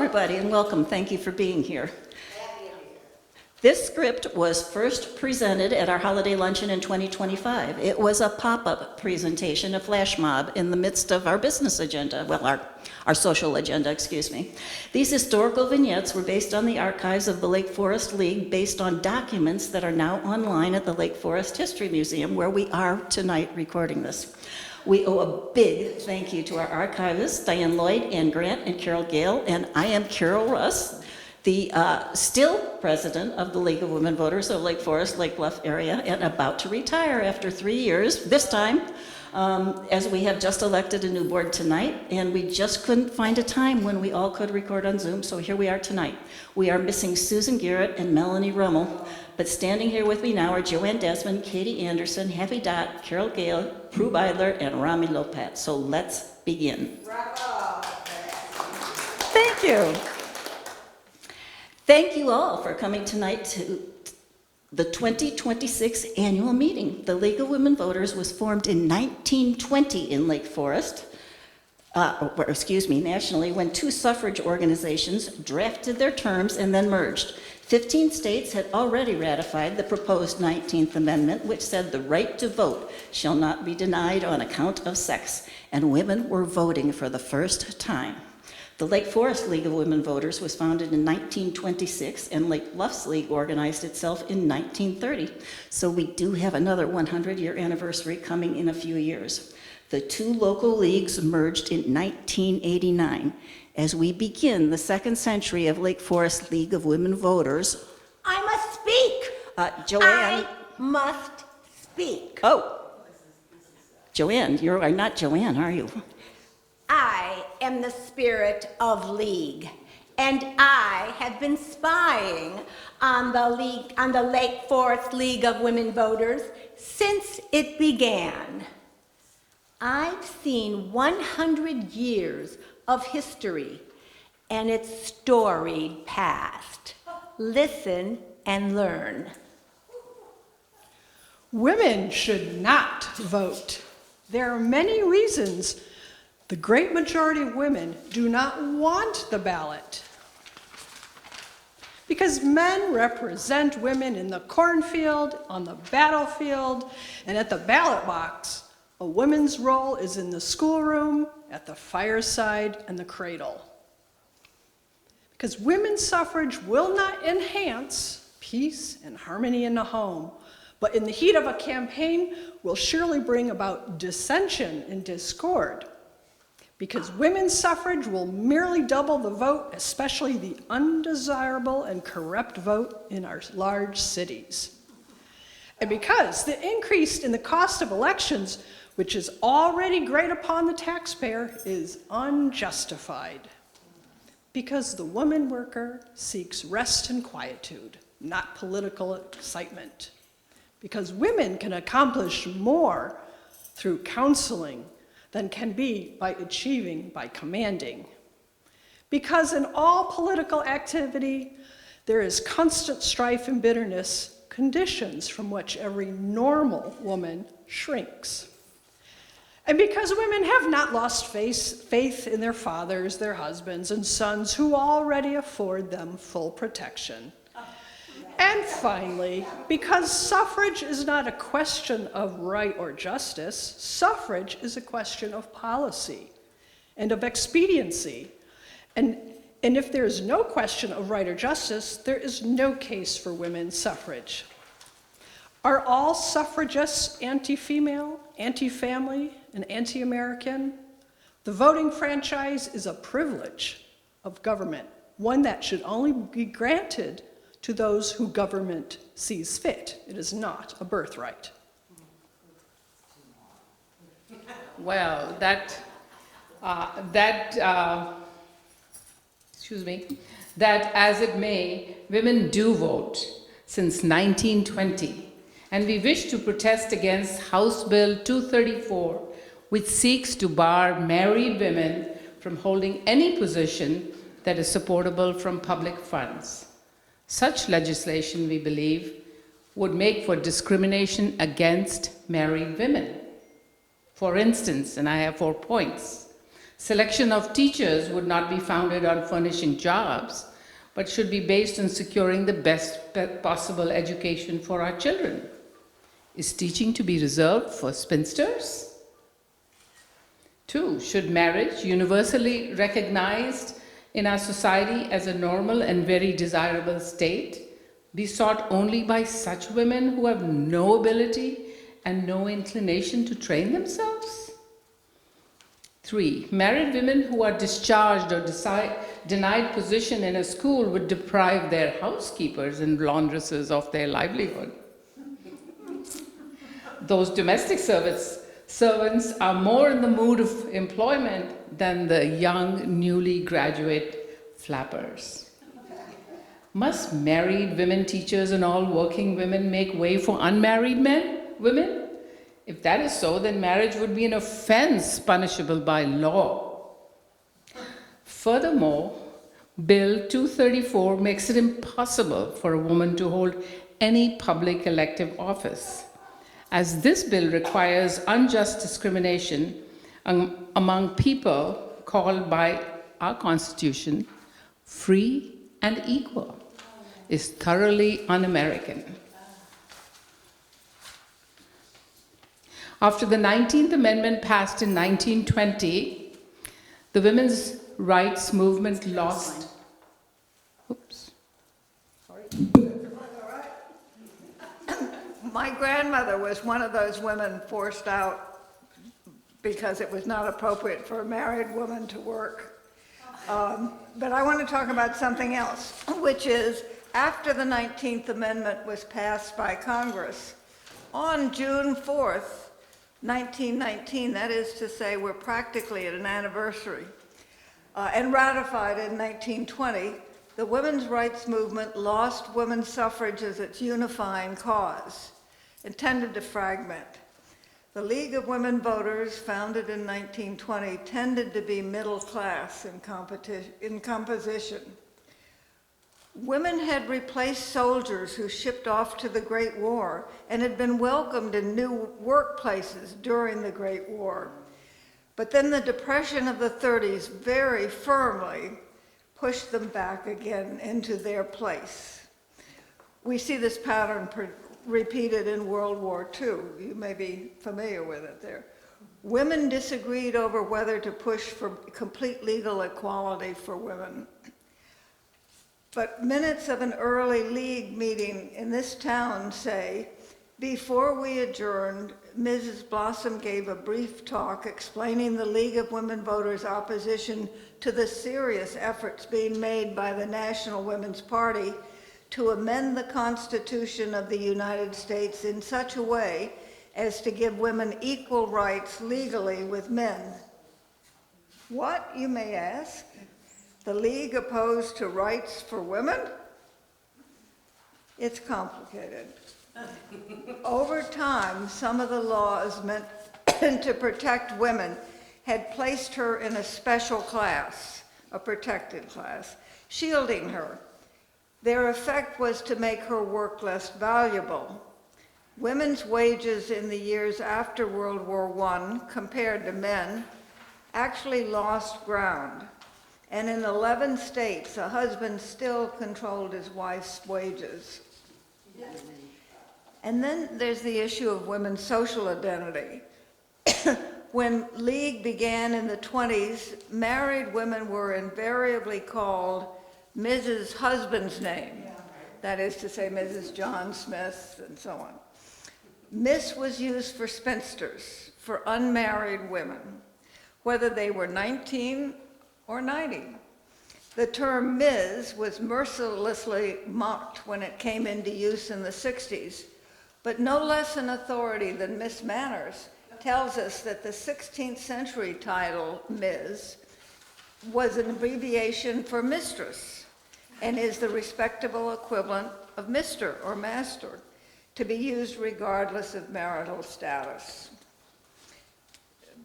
everybody, and welcome. Thank you for being here. This script was first presented at our holiday luncheon in 2025. It was a pop-up presentation, a flash mob in the midst of our business agenda, well, our social agenda, excuse me. These historical vignettes were based on the archives of the Lake Forest League, based on documents that are now online at the Lake Forest History Museum, where we are tonight recording this. We owe a big thank you to our archivists, Diane Lloyd, Ann Grant, and Carol Gale, and I am Carol Russ, the still president of the League of Women Voters of Lake Forest, Lake Bluff area, and about to retire after 3 years, this time, as we have just elected a new board tonight, and we just couldn't find a time when we all could record on Zoom, so here we are tonight. We are missing Susan Garrett and Melanie Rummel, but standing here with me now are Joanne Desmond, Katie Anderson, Happy Dot, Carol Gale, Prue Beidler, and Rami Lopat. So let's begin. Bravo. Thank you. Thank you all for coming tonight to the 2026 annual meeting. The League of Women Voters was formed in 1920 in Lake Forest, nationally, when 2 suffrage organizations drafted their terms and then merged. 15 states had already ratified the proposed 19th Amendment, which said the right to vote shall not be denied on account of sex, and women were voting for the first time. The Lake Forest League of Women Voters was founded in 1926, and Lake Bluffs League organized itself in 1930. So we do have another 100-year anniversary coming in a few years. The 2 local leagues merged in 1989. As we begin the second century of Lake Forest League of Women Voters, I must speak. Joanne. I must speak. Oh, Joanne, you are not Joanne, are you? I am the spirit of league, and I have been spying on the Lake Forest League of Women Voters since it began. I've seen 100 years of history and its storied past. Listen and learn. Women should not vote. There are many reasons. The great majority of women do not want the ballot. Because men represent women in the cornfield, on the battlefield, and at the ballot box. A woman's role is in the schoolroom, at the fireside, and the cradle. Because women's suffrage will not enhance peace and harmony in the home, but in the heat of a campaign will surely bring about dissension and discord. Because women's suffrage will merely double the vote, especially the undesirable and corrupt vote in our large cities. And because the increase in the cost of elections, which is already great upon the taxpayer, is unjustified. Because the woman worker seeks rest and quietude, not political excitement. Because women can accomplish more through counseling than can be by achieving by commanding. Because in all political activity, there is constant strife and bitterness, conditions from which every normal woman shrinks. And because women have not lost faith in their fathers, their husbands, and sons who already afford them full protection. And finally, because suffrage is not a question of right or justice, suffrage is a question of policy and of expediency. And if there is no question of right or justice, there is no case for women's suffrage. Are all suffragists anti-female, anti-family, and anti-American? The voting franchise is a privilege of government, one that should only be granted to those who government sees fit. It is not a birthright. Well, that as it may, women do vote since 1920, and we wish to protest against House Bill 234, which seeks to bar married women from holding any position that is supportable from public funds. Such legislation, we believe, would make for discrimination against married women. For instance, and I have 4 points, Selection of teachers would not be founded on furnishing jobs, but should be based on securing the best possible education for our children. Is teaching to be reserved for spinsters? 2, should marriage, universally recognized in our society as a normal and very desirable state, be sought only by such women who have no ability and no inclination to train themselves? 3, married women who are discharged or denied position in a school would deprive their housekeepers and laundresses of their livelihood. Those domestic servants are more in the mood of employment than the young, newly graduate flappers. Must married women teachers and all working women make way for unmarried women? If that is so, then marriage would be an offense punishable by law. Furthermore, Bill 234 makes it impossible for a woman to hold any public elective office, as this bill requires unjust discrimination among people called by our Constitution free and equal, is thoroughly un-American. After the 19th Amendment passed in 1920, the women's rights movement lost. Oops. My grandmother was one of those women forced out because it was not appropriate for a married woman to work. But I want to talk about something else, which is after the 19th Amendment was passed by Congress, on June 4th, 1919, that is to say we're practically at an anniversary, and ratified in 1920, the women's rights movement lost women's suffrage as its unifying cause and tended to fragment. The League of Women Voters, founded in 1920, tended to be middle class in composition. Women had replaced soldiers who shipped off to the Great War and had been welcomed in new workplaces during the Great War. But then the Depression of the 30s very firmly pushed them back again into their place. We see this pattern repeated in World War II. You may be familiar with it there. Women disagreed over whether to push for complete legal equality for women. But minutes of an early League meeting in this town say, before we adjourned, Mrs. Blossom gave a brief talk explaining the League of Women Voters' opposition to the serious efforts being made by the National Women's Party to amend the Constitution of the United States in such a way as to give women equal rights legally with men. What, you may ask? The League opposed to rights for women? It's complicated. Over time, some of the laws meant to protect women had placed her in a special class, a protected class, shielding her. Their effect was to make her work less valuable. Women's wages in the years after World War I, compared to men, actually lost ground. And in 11 states, a husband still controlled his wife's wages. And then there's the issue of women's social identity. When League began in the 20s, married women were invariably called Mrs. Husband's name. That is to say, Mrs. John Smith and so on. Miss was used for spinsters, for unmarried women, whether they were 19 or 90. The term Ms. was mercilessly mocked when it came into use in the 60s, but no less an authority than Miss Manners tells us that the 16th century title, Ms., was an abbreviation for mistress and is the respectable equivalent of Mr. or master, to be used regardless of marital status.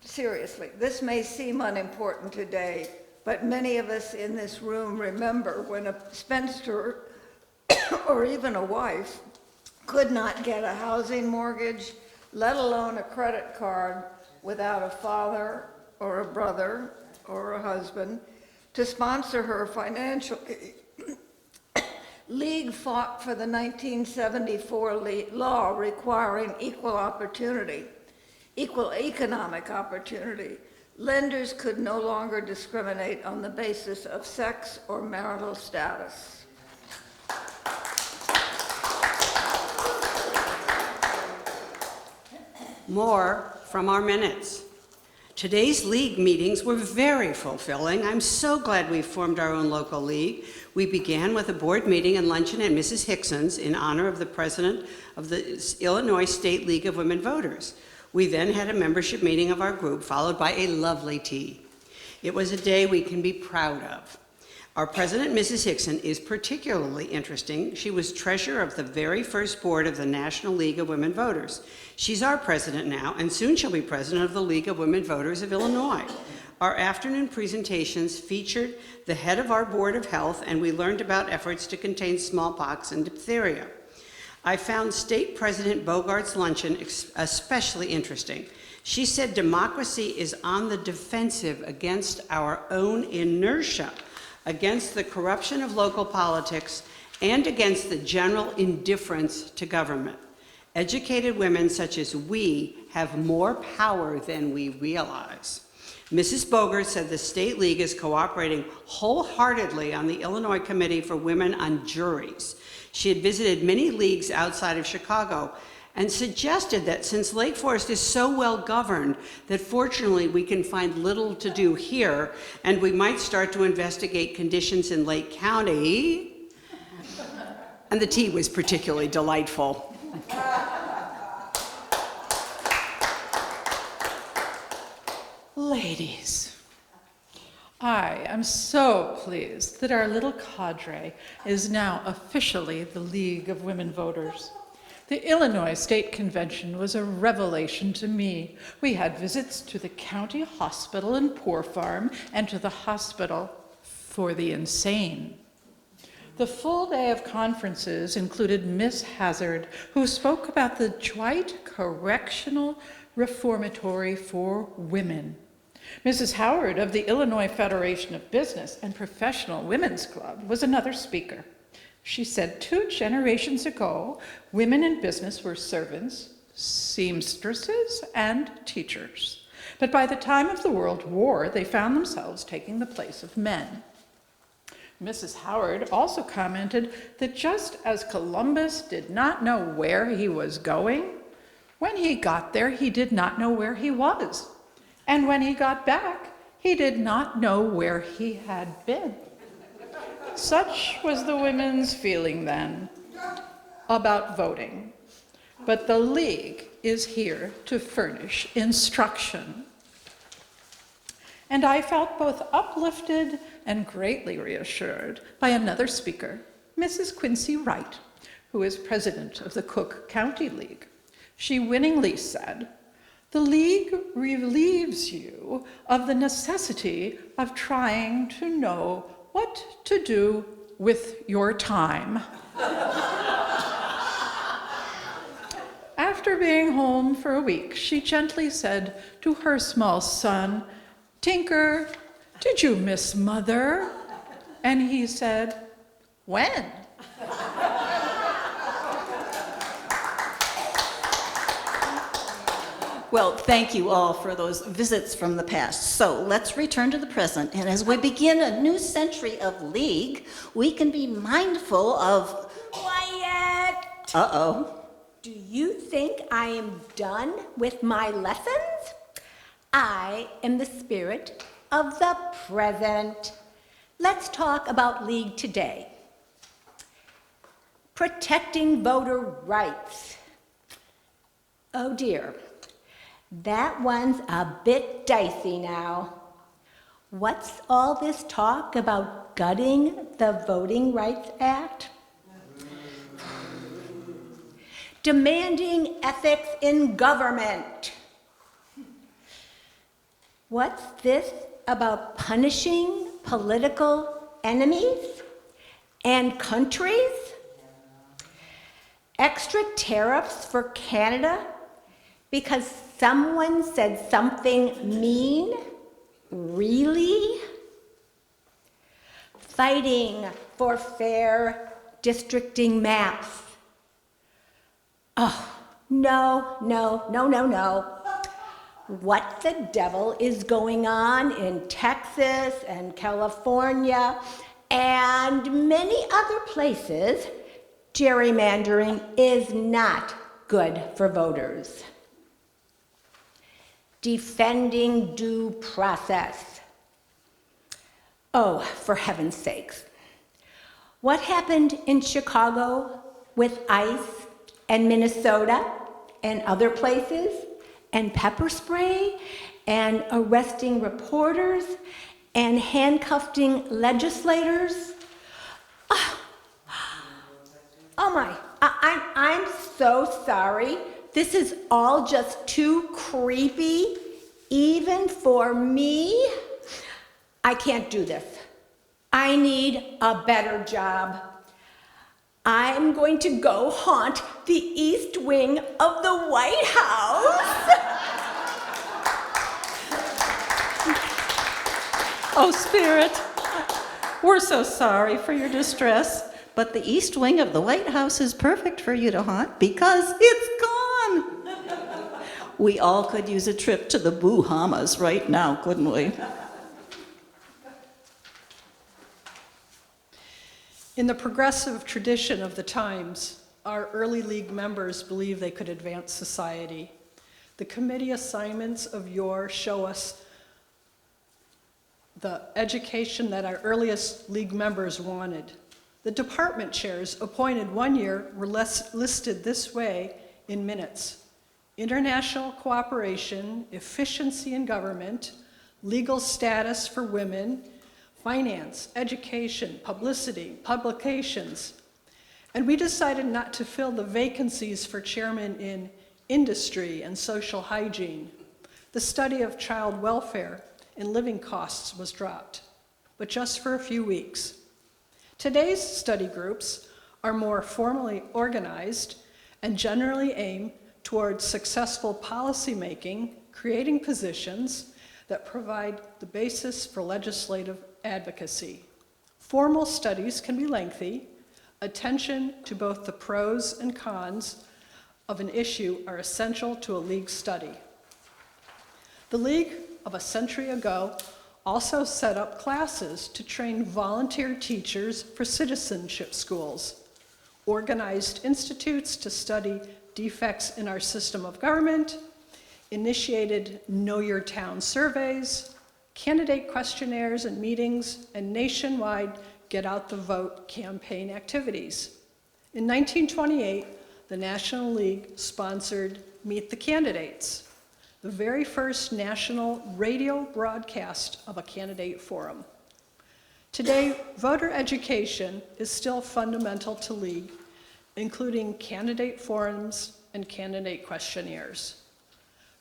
Seriously, this may seem unimportant today, but many of us in this room remember when a spinster or even a wife could not get a housing mortgage, let alone a credit card, without a father or a brother or a husband to sponsor her financially. League fought for the 1974 law requiring equal economic opportunity. Lenders could no longer discriminate on the basis of sex or marital status. More from our minutes. Today's league meetings were very fulfilling. I'm so glad we formed our own local league. We began with a board meeting and luncheon at Mrs. Hickson's in honor of the president of the Illinois State League of Women Voters. We then had a membership meeting of our group, followed by a lovely tea. It was a day we can be proud of. Our president, Mrs. Hickson, is particularly interesting. She was treasurer of the very first board of the National League of Women Voters. She's our president now, and soon she'll be president of the League of Women Voters of Illinois. Our afternoon presentations featured the head of our Board of Health, and we learned about efforts to contain smallpox and diphtheria. I found State President Bogart's luncheon especially interesting. She said democracy is on the defensive against our own inertia, against the corruption of local politics, and against the general indifference to government. Educated women such as we have more power than we realize. Mrs. Bogart said the State League is cooperating wholeheartedly on the Illinois Committee for Women on Juries. She had visited many leagues outside of Chicago and suggested that since Lake Forest is so well governed that fortunately we can find little to do here, and we might start to investigate conditions in Lake County. And the tea was particularly delightful. Ladies, I am so pleased that our little cadre is now officially the League of Women Voters. The Illinois State Convention was a revelation to me. We had visits to the county hospital in Poor Farm and to the hospital for the insane. The full day of conferences included Miss Hazard, who spoke about the Dwight Correctional Reformatory for Women. Mrs. Howard of the Illinois Federation of Business and Professional Women's Club was another speaker. She said 2 generations ago, women in business were servants, seamstresses, and teachers. But by the time of the World War, they found themselves taking the place of men. Mrs. Howard also commented that just as Columbus did not know where he was going, when he got there, he did not know where he was. And when he got back, he did not know where he had been. Such was the women's feeling then about voting. But the League is here to furnish instruction. And I felt both uplifted and greatly reassured by another speaker, Mrs. Quincy Wright, who is president of the Cook County League. She winningly said, "The League relieves you of the necessity of trying to know what to do with your time." After being home for a week, she gently said to her small son, "Tinker, did you miss Mother?" And he said, "When?" Well, thank you all for those visits from the past. So let's return to the present. And as we begin a new century of League, we can be mindful of... Quiet! Uh-oh. Do you think I am done with my lessons? I am the spirit of the present. Let's talk about League today. Protecting voter rights. Oh dear. That one's a bit dicey now. What's all this talk about gutting the Voting Rights Act? Demanding ethics in government. What's this about punishing political enemies and countries? Extra tariffs for Canada because someone said something mean? Really? Fighting for fair districting maps. Oh, no, no, no, no, no. What the devil is going on in Texas and California and many other places, gerrymandering is not good for voters. Defending due process. Oh, for heaven's sakes. What happened in Chicago with ICE and Minnesota and other places, and pepper spray, and arresting reporters, and handcuffing legislators? Oh my, I'm so sorry. This is all just too creepy, even for me. I can't do this. I need a better job. I'm going to go haunt the East Wing of the White House. Oh, Spirit, we're so sorry for your distress, but the East Wing of the White House is perfect for you to haunt because it's gone. We all could use a trip to the Bahamas right now, couldn't we? In the progressive tradition of the times, our early League members believed they could advance society. The committee assignments of yore show us the education that our earliest League members wanted. The department chairs appointed one year were listed this way in minutes: international cooperation, efficiency in government, legal status for women, finance, education, publicity, publications. And we decided not to fill the vacancies for chairmen in industry and social hygiene. The study of child welfare and living costs was dropped, but just for a few weeks. Today's study groups are more formally organized and generally aim towards successful policymaking, creating positions that provide the basis for legislative advocacy. Formal studies can be lengthy. Attention to both the pros and cons of an issue are essential to a League study. The League of a century ago also set up classes to train volunteer teachers for citizenship schools, organized institutes to study defects in our system of government, initiated Know Your Town surveys, candidate questionnaires and meetings, and nationwide Get Out the Vote campaign activities. In 1928, the National League sponsored Meet the Candidates, the very first national radio broadcast of a candidate forum. Today, voter education is still fundamental to League, including candidate forums and candidate questionnaires.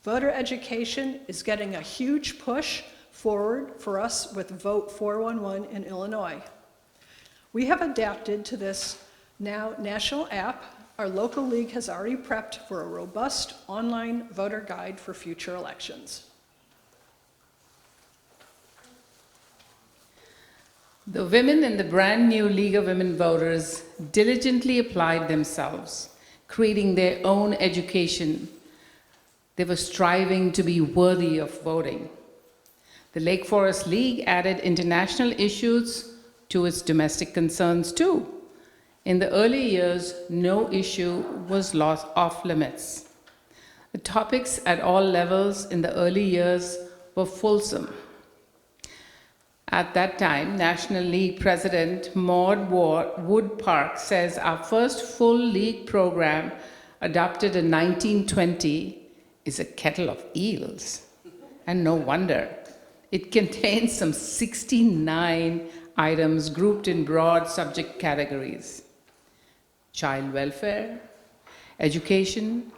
Voter education is getting a huge push forward for us with Vote 411 in Illinois. We have adapted to this now national app. Our local league has already prepped for a robust online voter guide for future elections. The women in the brand new League of Women Voters diligently applied themselves, creating their own education. They were striving to be worthy of voting. The Lake Forest League added international issues to its domestic concerns too. In the early years, no issue was off limits. The topics at all levels in the early years were fulsome. At that time, National League President Maud Wood Park says our first full league program, adopted in 1920, is a kettle of eels. And no wonder. It contains some 69 items grouped in broad subject categories: child welfare, education,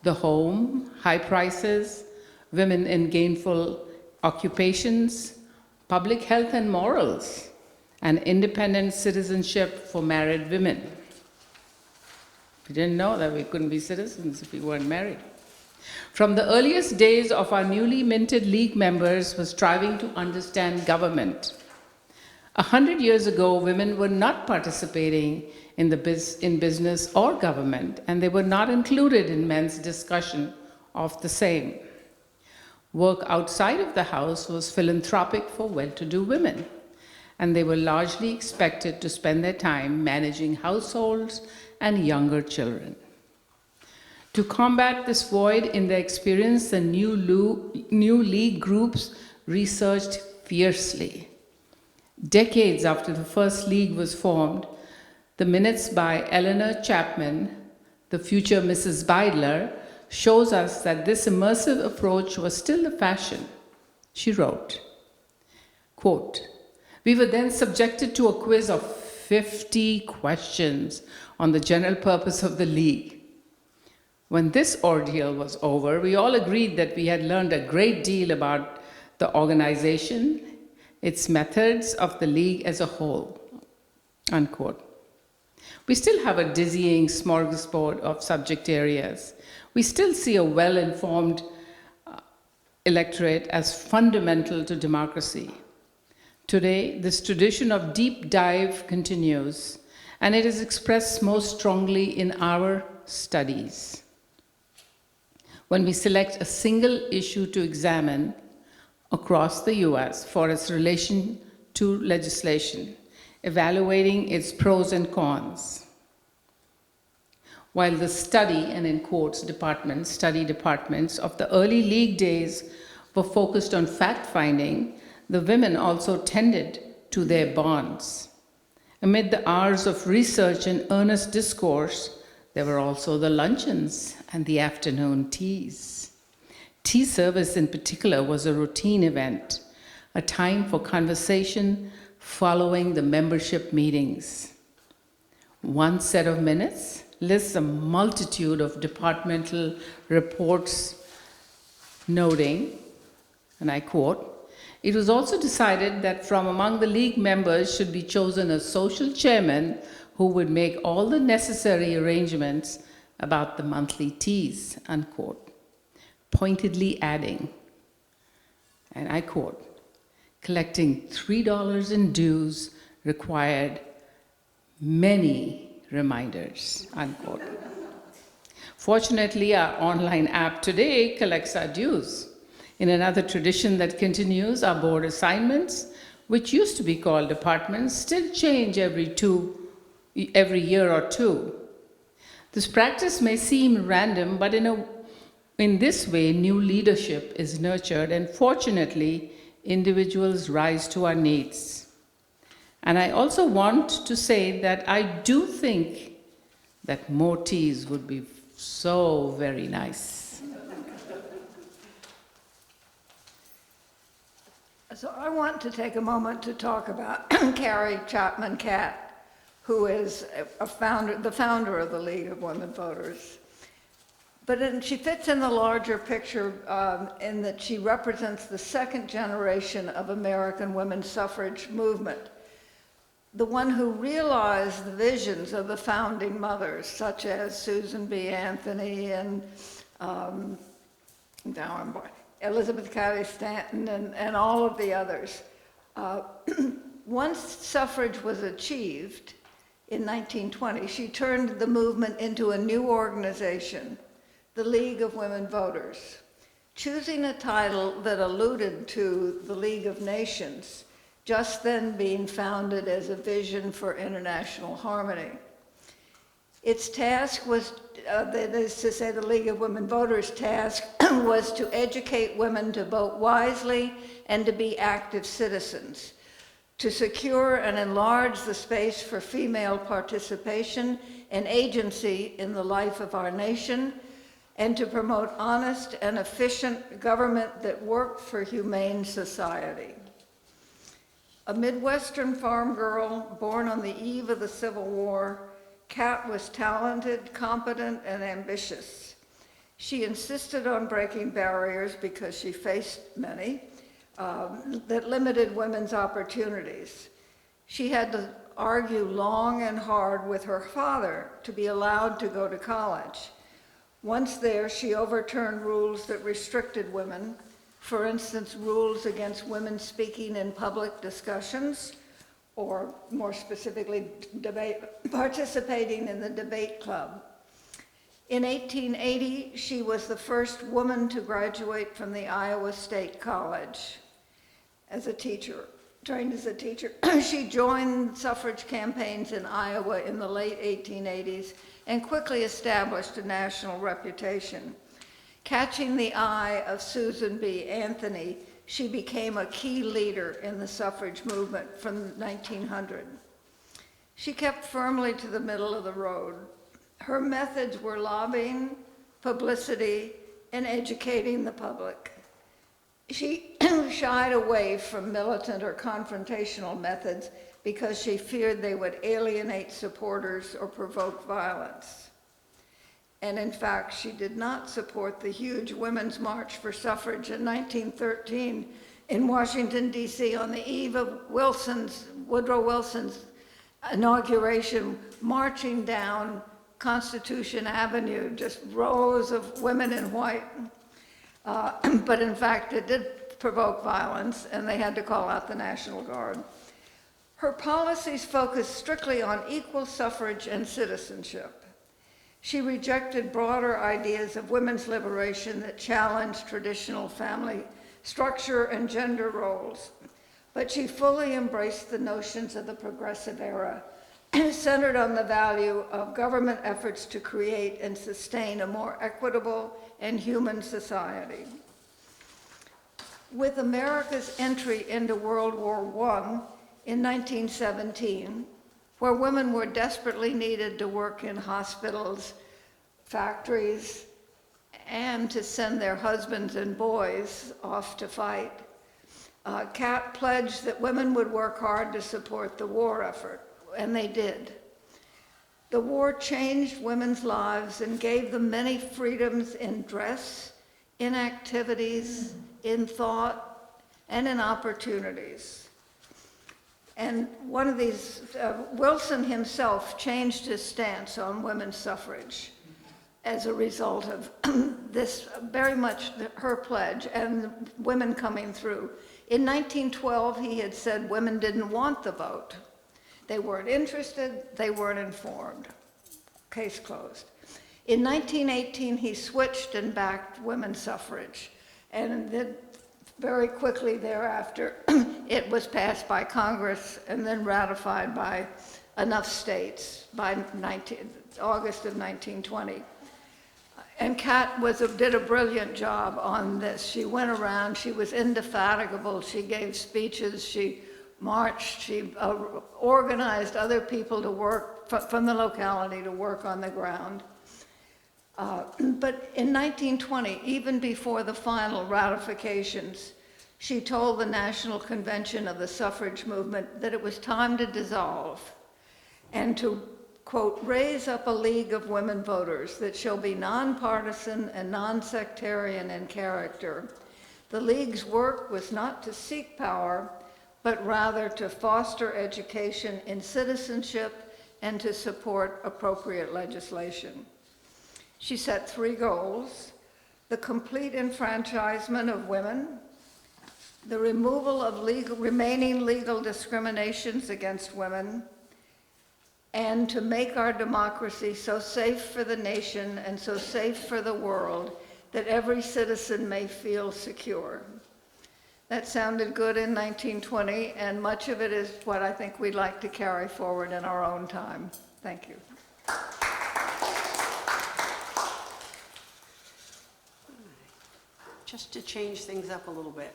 the home, high prices, women in gainful occupations, public health and morals, and independent citizenship for married women. We didn't know that we couldn't be citizens if we weren't married. From the earliest days of our newly minted League members was striving to understand government. 100 years ago, women were not participating in business or government, and they were not included in men's discussion of the same. Work outside of the house was philanthropic for well-to-do women, and they were largely expected to spend their time managing households and younger children. To combat this void in their experience, the new League groups researched fiercely. Decades after the first League was formed, the minutes by Eleanor Chapman, the future Mrs. Beidler, shows us that this immersive approach was still the fashion. She wrote, quote, "We were then subjected to a quiz of 50 questions on the general purpose of the League. When this ordeal was over, we all agreed that we had learned a great deal about the organization, its methods of the League as a whole," unquote. We still have a dizzying smorgasbord of subject areas. We still see a well-informed electorate as fundamental to democracy. Today, this tradition of deep dive continues, and it is expressed most strongly in our studies. When we select a single issue to examine across the US for its relation to legislation, evaluating its pros and cons. While the study, and in quotes, study departments of the early League days were focused on fact-finding, the women also tended to their bonds. Amid the hours of research and earnest discourse, there were also the luncheons and the afternoon teas. Tea service in particular was a routine event, a time for conversation following the membership meetings. One set of minutes lists a multitude of departmental reports noting, and I quote, "It was also decided that from among the League members should be chosen a social chairman who would make all the necessary arrangements about the monthly teas," unquote, pointedly adding, and I quote, "Collecting $3 in dues required many reminders," unquote. Fortunately, our online app today collects our dues. In another tradition that continues, our board assignments, which used to be called departments, still change every year or two. This practice may seem random, but in this way, new leadership is nurtured, and fortunately, individuals rise to our needs. And I also want to say that I do think that more teas would be so very nice. So I want to take a moment to talk about Carrie Chapman Catt, who is the founder of the League of Women Voters. But she fits in the larger picture in that she represents the second generation of American women's suffrage movement, the one who realized the visions of the founding mothers, such as Susan B. Anthony and Elizabeth Cady Stanton and all of the others. Once suffrage was achieved in 1920, she turned the movement into a new organization, the League of Women Voters, choosing a title that alluded to the League of Nations, just then being founded as a vision for international harmony. Its task was, that is to say, the League of Women Voters' task was to educate women to vote wisely and to be active citizens, to secure and enlarge the space for female participation and agency in the life of our nation, and to promote honest and efficient government that worked for humane society. A Midwestern farm girl born on the eve of the Civil War, Catt was talented, competent, and ambitious. She insisted on breaking barriers because she faced many that limited women's opportunities. She had to argue long and hard with her father to be allowed to go to college. Once there, she overturned rules that restricted women, for instance, rules against women speaking in public discussions, or more specifically, participating in the debate club. In 1880, she was the first woman to graduate from the Iowa State College as a teacher, trained as a teacher. She joined suffrage campaigns in Iowa in the late 1880s and quickly established a national reputation. Catching the eye of Susan B. Anthony, she became a key leader in the suffrage movement from 1900. She kept firmly to the middle of the road. Her methods were lobbying, publicity, and educating the public. She shied away from militant or confrontational methods because she feared they would alienate supporters or provoke violence. And in fact, she did not support the huge Women's March for Suffrage in 1913 in Washington, D.C. on the eve of Woodrow Wilson's inauguration, marching down Constitution Avenue, just rows of women in white. But in fact, it did provoke violence, and they had to call out the National Guard. Her policies focused strictly on equal suffrage and citizenship. She rejected broader ideas of women's liberation that challenged traditional family structure and gender roles, but she fully embraced the notions of the progressive era, centered on the value of government efforts to create and sustain a more equitable and human society. With America's entry into World War I in 1917, where women were desperately needed to work in hospitals, factories, and to send their husbands and boys off to fight, Cat pledged that women would work hard to support the war effort, and they did. The war changed women's lives and gave them many freedoms in dress, in activities, in thought, and in opportunities. And one of these, Wilson himself changed his stance on women's suffrage as a result of this, very much her pledge and women coming through. In 1912, he had said women didn't want the vote. They weren't interested, they weren't informed. Case closed. In 1918, he switched and backed women's suffrage. And then very quickly thereafter, it was passed by Congress and then ratified by enough states by August of 1920. And Cat did a brilliant job on this. She went around, she was indefatigable, she gave speeches, she marched, she organized other people to work from the locality to work on the ground. But in 1920, even before the final ratifications, she told the National Convention of the Suffrage Movement that it was time to dissolve and to, quote, raise up a league of women voters that shall be nonpartisan and non-sectarian in character. The league's work was not to seek power, but rather to foster education in citizenship and to support appropriate legislation. She set 3 goals: the complete enfranchisement of women, the removal of remaining legal discriminations against women, and to make our democracy so safe for the nation and so safe for the world that every citizen may feel secure. That sounded good in 1920, and much of it is what I think we'd like to carry forward in our own time. Thank you. Just to change things up a little bit,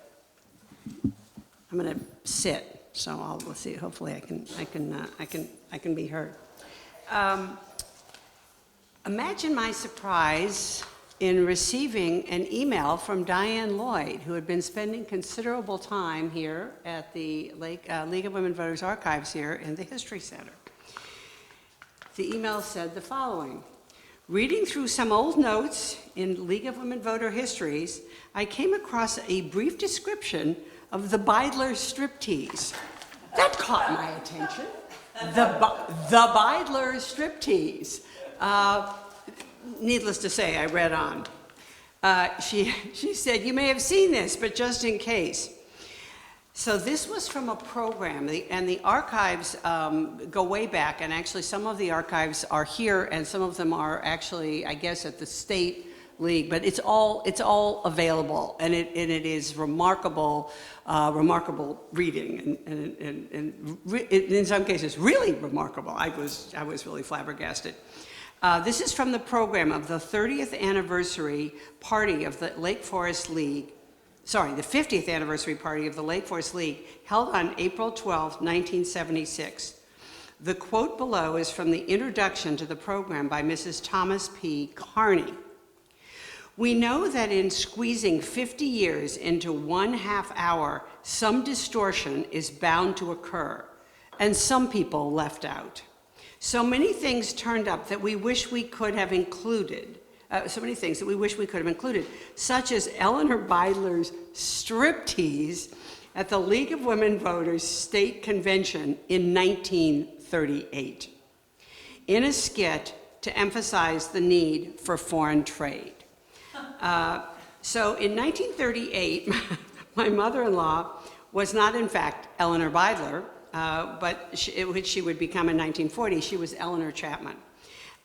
I'm going to sit. So let's see. Hopefully, I can be heard. Imagine my surprise in receiving an email from Diane Lloyd, who had been spending considerable time here at the League of Women Voters Archives here in the History Center. The email said the following: reading through some old notes in League of Women Voter histories, I came across a brief description of the Beidler striptease. That caught my attention. The Beidler striptease. needless to say, I read on. She said, "You may have seen this, but just in case." So this was from a program, and the archives go way back, and actually some of the archives are here, and some of them are actually, I guess, at the State League, but it's all available, and it is remarkable reading, and in some cases really remarkable. I was really flabbergasted. This is from the program of the 30th anniversary party of the Lake Forest League. Sorry, the 50th anniversary party of the Lake Forest League, held on April 12, 1976. The quote below is from the introduction to the program by Mrs. Thomas P. Carney. "We know that in squeezing 50 years into 1/2 hour, some distortion is bound to occur, and some people left out. So many things turned up that we wish we could have included. Such as Eleanor Beidler's striptease at the League of Women Voters State Convention in 1938, in a skit to emphasize the need for foreign trade." So in 1938, my mother-in-law was not, in fact, Eleanor Beidler, but which she would become in 1940. She was Eleanor Chapman.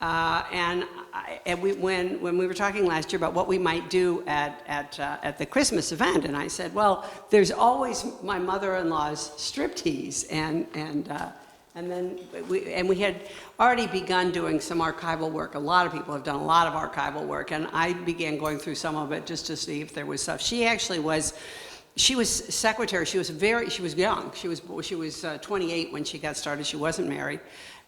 When we were talking last year about what we might do at the Christmas event, and I said, well, there's always my mother-in-law's striptease, and then we had already begun doing some archival work. A lot of people have done a lot of archival work, and I began going through some of it just to see if there was stuff. She actually was. She was secretary. She was young. She was 28 when she got started. She wasn't married,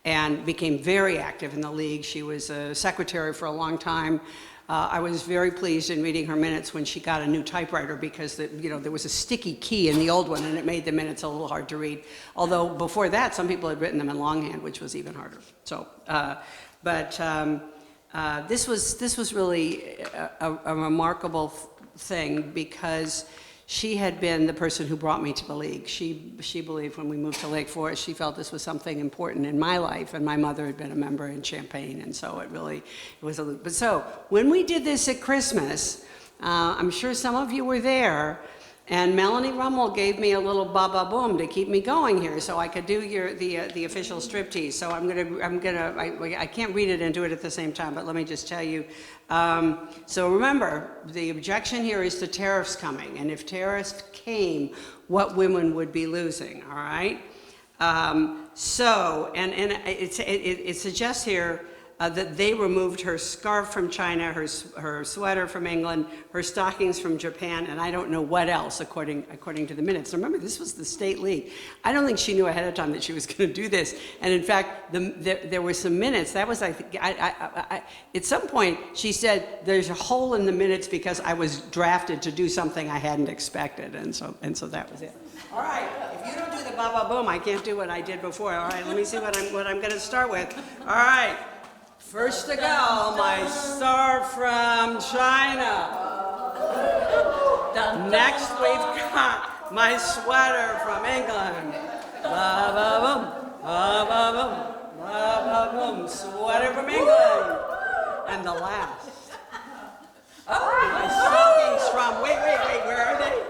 and became very active in the league. She was a secretary for a long time. I was very pleased in reading her minutes when she got a new typewriter, because there was a sticky key in the old one, and it made the minutes a little hard to read. Although before that, some people had written them in longhand, which was even harder. So, this was really a remarkable thing, because she had been the person who brought me to the league. She believed when we moved to Lake Forest, she felt this was something important in my life, and my mother had been a member in Champaign, and so it was a loop. But so, when we did this at Christmas, I'm sure some of you were there, and Melanie Rummel gave me a little ba-ba-boom to keep me going here, so I could do the official striptease. So I can't read it and do it at the same time, but let me just tell you. So remember, the objection here is to tariffs coming, and if tariffs came, what women would be losing, all right? It suggests here that they removed her scarf from China, her sweater from England, her stockings from Japan, and I don't know what else, according to the minutes. Remember, this was the State League. I don't think she knew ahead of time that she was going to do this. And in fact, there were some minutes. That was, I think, at some point, she said, there's a hole in the minutes because I was drafted to do something I hadn't expected, and so that was it. All right, if you don't do the ba-ba-boom, I can't do what I did before. All right, let me see what I'm going to start with. All right. First to go, my star from China. Next we've got my sweater from England. Ba-ba-boom, ba-ba-boom, ba-ba-boom, sweater from England. And the last, my stockings from, wait, where are they?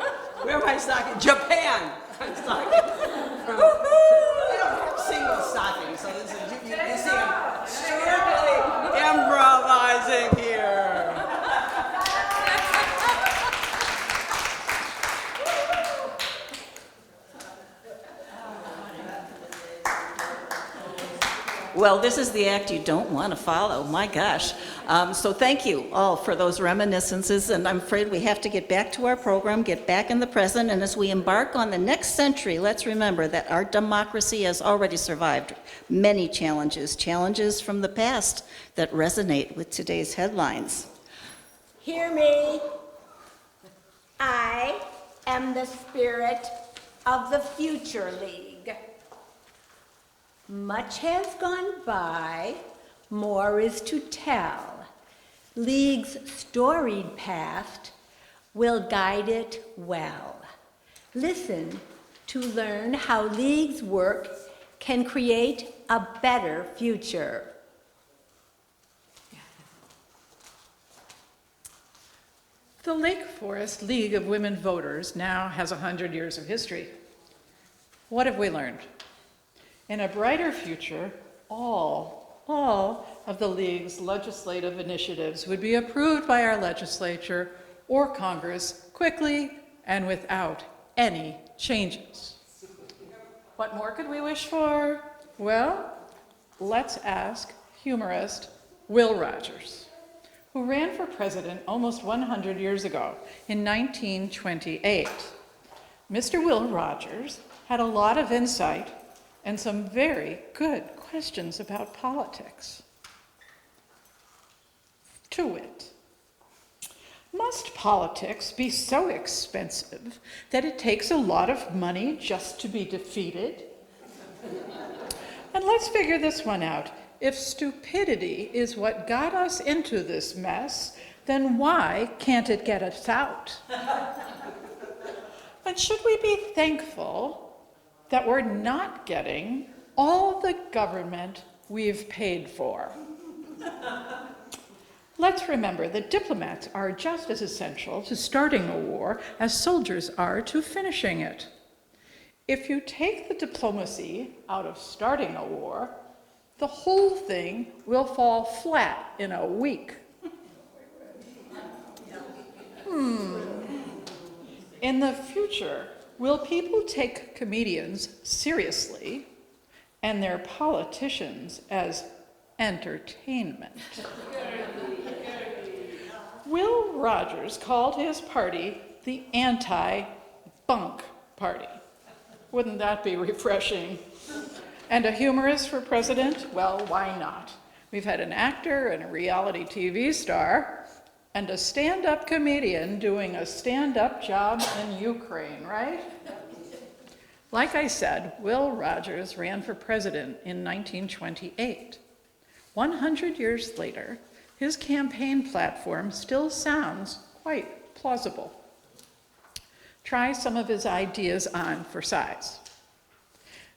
Where are my stockings? Japan. My stockings from, they don't have single stockings, so this is, you see them strictly improvising here. Well, this is the act you don't want to follow, my gosh. So thank you all for those reminiscences, and I'm afraid we have to get back to our program, get back in the present, and as we embark on the next century, let's remember that our democracy has already survived many challenges from the past that resonate with today's headlines. Hear me. I am the spirit of the Future League. Much has gone by, more is to tell. League's storied past will guide it well. Listen to learn how League's work can create a better future. The Lake Forest League of Women Voters now has 100 years of history. What have we learned? In a brighter future, all of the League's legislative initiatives would be approved by our legislature or Congress quickly and without any changes. What more could we wish for? Well, let's ask humorist Will Rogers, who ran for president almost 100 years ago in 1928. Mr. Will Rogers had a lot of insight and some very good questions about politics. To wit, must politics be so expensive that it takes a lot of money just to be defeated? And let's figure this one out. If stupidity is what got us into this mess, then why can't it get us out? And should we be thankful that we're not getting all the government we've paid for? Let's remember that diplomats are just as essential to starting a war as soldiers are to finishing it. If you take the diplomacy out of starting a war, the whole thing will fall flat in a week. In the future, will people take comedians seriously and their politicians as entertainment? Will Rogers called his party the Anti-Bunk Party. Wouldn't that be refreshing? And a humorist for president? Well, why not? We've had an actor and a reality TV star and a stand-up comedian doing a stand-up job in Ukraine, right? Like I said, Will Rogers ran for president in 1928. 100 years later, his campaign platform still sounds quite plausible. Try some of his ideas on for size.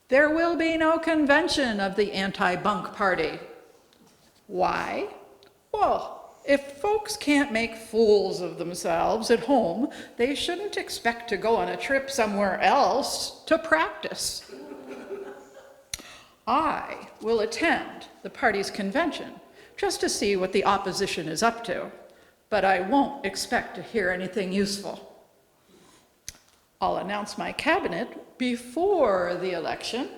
There will be no convention of the Anti-Bunk Party. Why? Well, if folks can't make fools of themselves at home, they shouldn't expect to go on a trip somewhere else to practice. I will attend the party's convention just to see what the opposition is up to, but I won't expect to hear anything useful. I'll announce my cabinet before the election,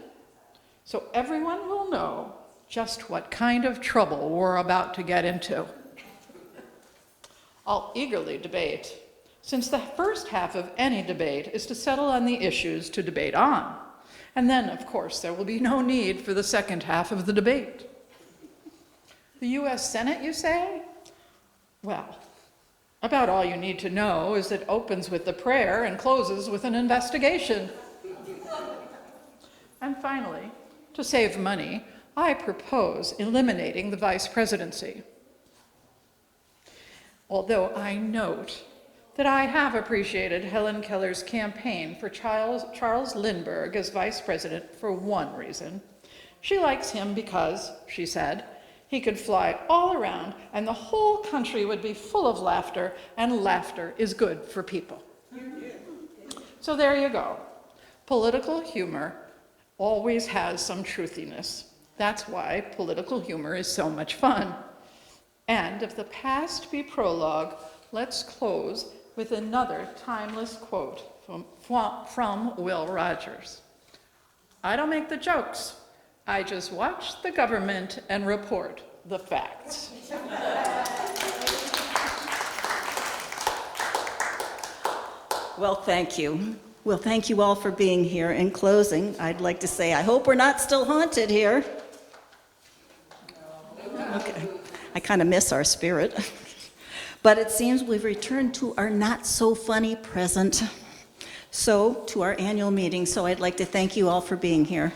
so everyone will know just what kind of trouble we're about to get into. I'll eagerly debate, since the first half of any debate is to settle on the issues to debate on. And then, of course, there will be no need for the second half of the debate. The US Senate, you say? Well, about all you need to know is it opens with a prayer and closes with an investigation. And finally, to save money, I propose eliminating the vice presidency. Although I note that I have appreciated Helen Keller's campaign for Charles Lindbergh as vice president for one reason. She likes him because, she said, he could fly all around and the whole country would be full of laughter, and laughter is good for people. So there you go. Political humor always has some truthiness. That's why political humor is so much fun. And if the past be prologue, let's close with another timeless quote from Will Rogers. I don't make the jokes. I just watch the government and report the facts. Well, thank you. Well, thank you all for being here. In closing, I'd like to say, I hope we're not still haunted here. Okay. I kind of miss our spirit. But it seems we've returned to our not-so-funny present. So, to our annual meeting. So I'd like to thank you all for being here.